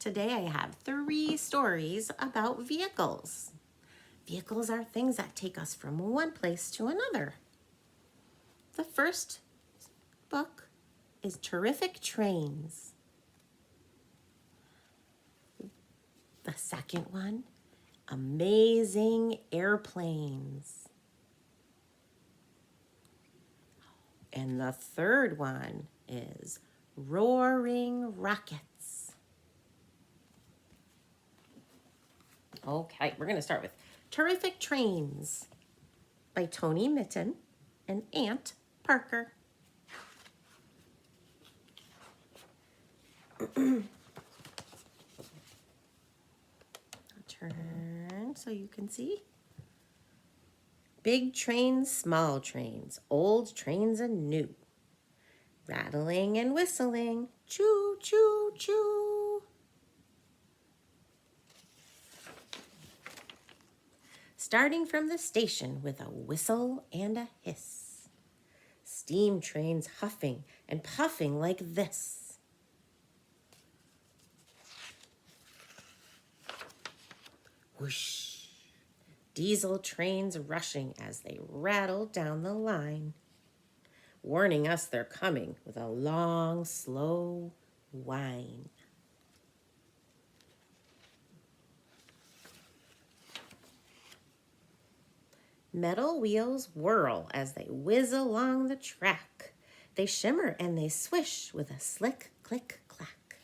Today I have 3 stories about vehicles. Vehicles are things that take us from one place to another. The first book is Terrific Trains. The second one, Amazing Airplanes. And the third one is Roaring Rockets. Okay, we're going to start with Terrific Trains by Tony Mitton and Aunt Parker. Turn so you can see. Big trains, small trains, old trains and new. Rattling and whistling, choo, choo, choo. Starting from the station with a whistle and a hiss. Steam trains huffing and puffing like this. Whoosh. Diesel trains rushing as they rattle down the line, warning us they're coming with a long, slow whine. Metal wheels whirl as they whiz along the track. They shimmer and they swish with a slick click clack.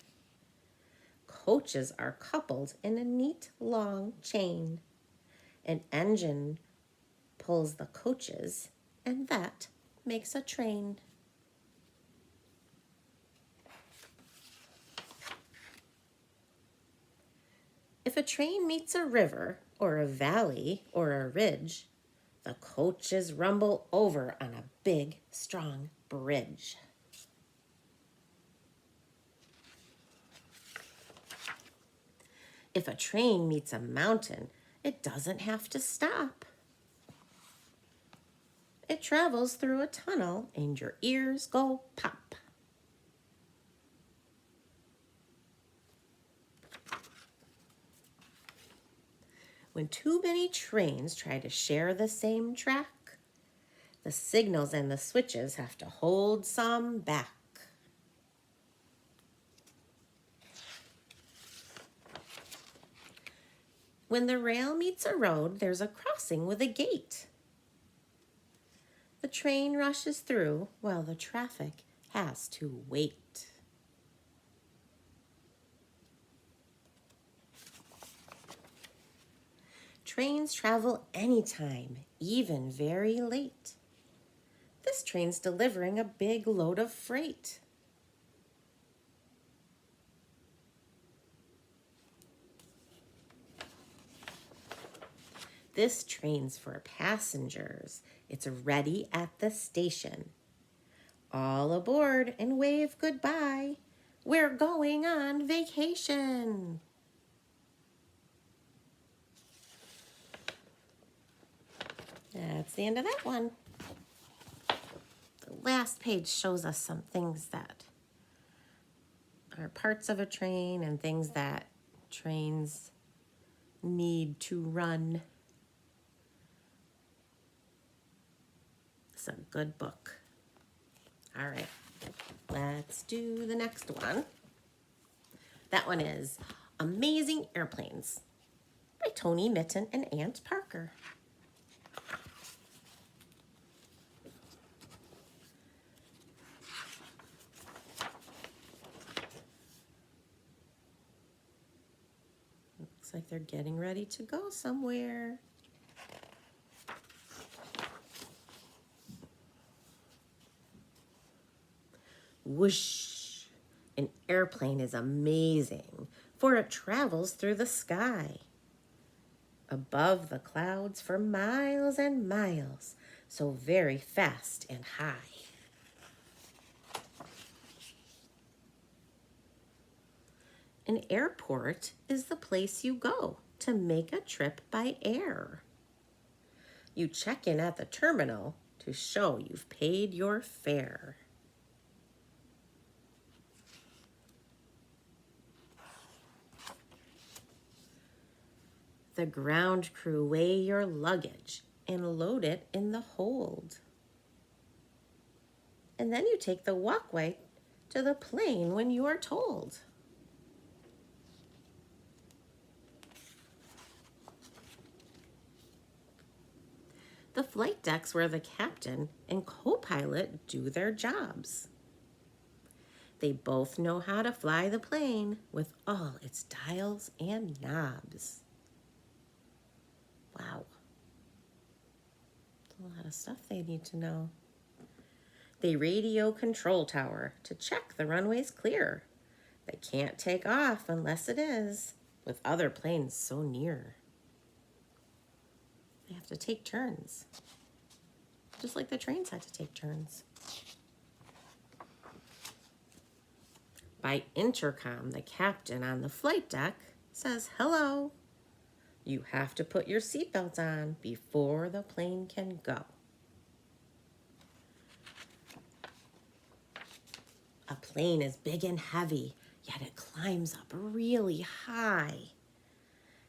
Coaches are coupled in a neat long chain. An engine pulls the coaches, and that makes a train. If a train meets a river or a valley or a ridge, the coaches rumble over on a big, strong bridge. If a train meets a mountain, it doesn't have to stop. It travels through a tunnel and your ears go pop. When too many trains try to share the same track, the signals and the switches have to hold some back. When the rail meets a road, there's a crossing with a gate. The train rushes through while the traffic has to wait. Trains travel anytime, even very late. This train's delivering a big load of freight. This train's for passengers. It's ready at the station. All aboard and wave goodbye. We're going on vacation. That's the end of that one. The last page shows us some things that are parts of a train and things that trains need to run. It's a good book. All right, let's do the next one. That one is Amazing Airplanes by Tony Mitton and Aunt Parker. Looks like they're getting ready to go somewhere. Whoosh! An airplane is amazing, for it travels through the sky. Above the clouds for miles and miles, so very fast and high. An airport is the place you go to make a trip by air. You check in at the terminal to show you've paid your fare. The ground crew weigh your luggage and load it in the hold. And then you take the walkway to the plane when you are told. The flight deck's where the captain and co-pilot do their jobs. They both know how to fly the plane with all its dials and knobs. Wow. That's a lot of stuff they need to know. They radio control tower to check the runway's clear. They can't take off unless it is, with other planes so near. They have to take turns, just like the trains had to take turns. By intercom, the captain on the flight deck says, "Hello, you have to put your seatbelts on before the plane can go." A plane is big and heavy, yet it climbs up really high.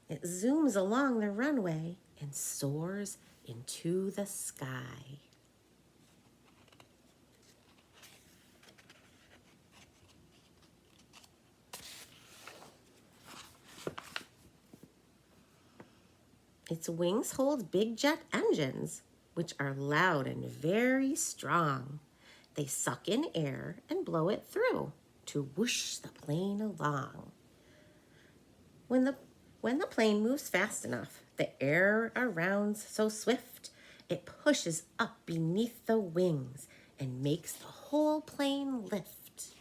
It zooms along the runway and soars into the sky. Its wings hold big jet engines, which are loud and very strong. They suck in air and blow it through to whoosh the plane along. When the plane moves fast enough, the air around so swift, it pushes up beneath the wings and makes the whole plane lift.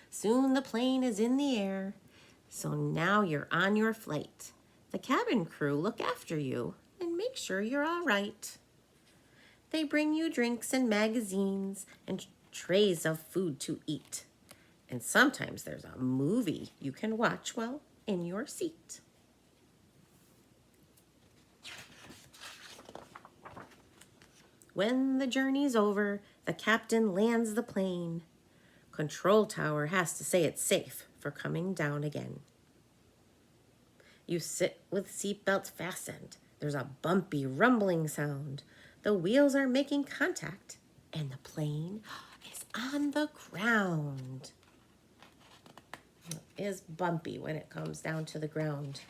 Soon the plane is in the air, so now you're on your flight. The cabin crew look after you and make sure you're all right. They bring you drinks and magazines and trays of food to eat. And sometimes there's a movie you can watch while in your seat. When the journey's over, the captain lands the plane. Control tower has to say it's safe for coming down again. You sit with seatbelts fastened. There's a bumpy rumbling sound. The wheels are making contact, and the plane is on the ground. It is bumpy when it comes down to the ground.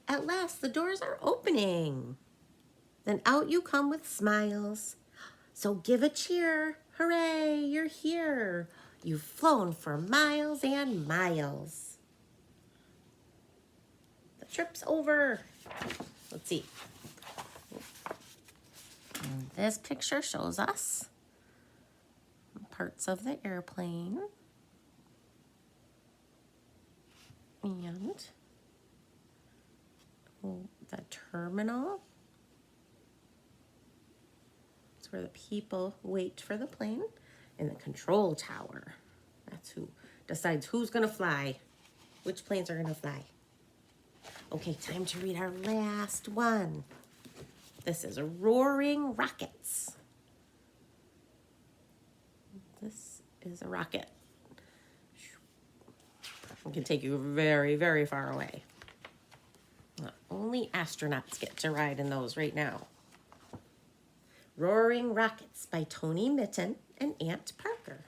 At last, the doors are opening. Then out you come with smiles. So give a cheer. Hooray, you're here. You've flown for miles and miles. The trip's over. Let's see. And this picture shows us parts of the airplane and the terminal. It's where the people wait for the plane, and the control tower. That's who decides who's gonna fly, which planes are gonna fly. Okay, time to read our last one. This is Roaring Rockets. This is a rocket. It can take you very, very far away. Only astronauts get to ride in those right now. Roaring Rockets by Tony Mitten and Aunt Parker.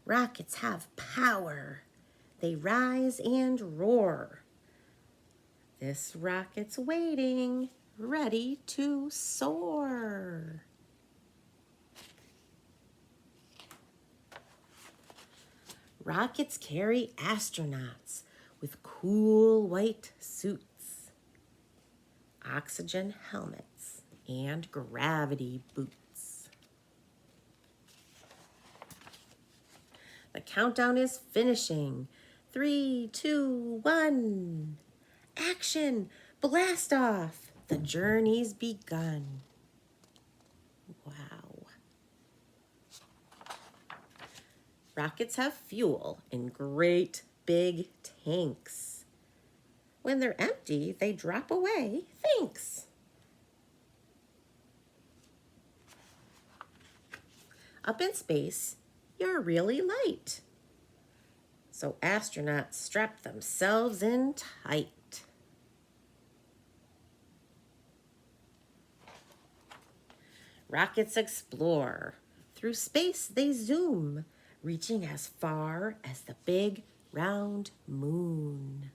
Rockets have power. They rise and roar. This rocket's waiting, ready to soar. Rockets carry astronauts with cool white suits, oxygen helmets, and gravity boots. The countdown is finishing. 3, 2, 1. Action! Blast off! The journey's begun. Wow. Rockets have fuel in great big tanks. When they're empty, they drop away. Thanks. Up in space, you're really light. So astronauts strap themselves in tight. Rockets explore. Through space they zoom, reaching as far as the big round moon.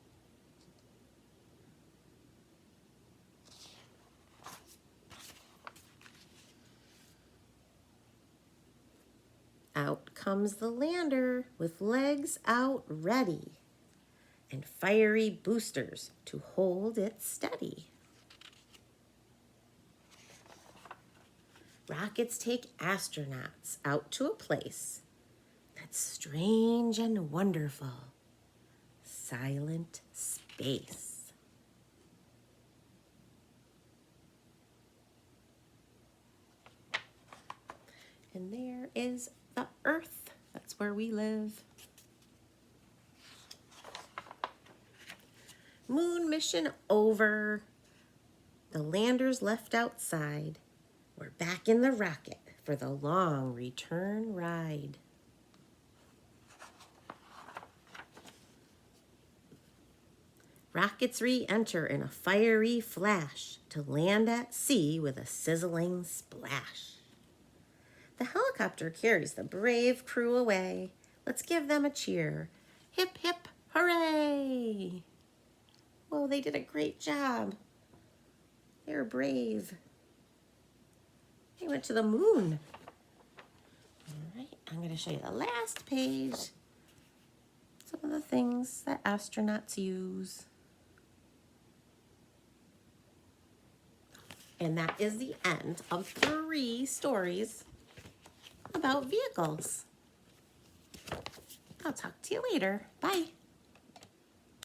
Out comes the lander with legs out ready and fiery boosters to hold it steady. Rockets take astronauts out to a place that's strange and wonderful. Silent space. And there is the Earth. That's where we live. Moon mission over. The lander's left outside. We're back in the rocket for the long return ride. Rockets re-enter in a fiery flash to land at sea with a sizzling splash. The helicopter carries the brave crew away. Let's give them a cheer. Hip, hip, hooray! Whoa, they did a great job. They're brave. They went to the moon. All right, I'm going to show you the last page. Some of the things that astronauts use. And that is the end of 3 stories about vehicles. I'll talk to you later. Bye.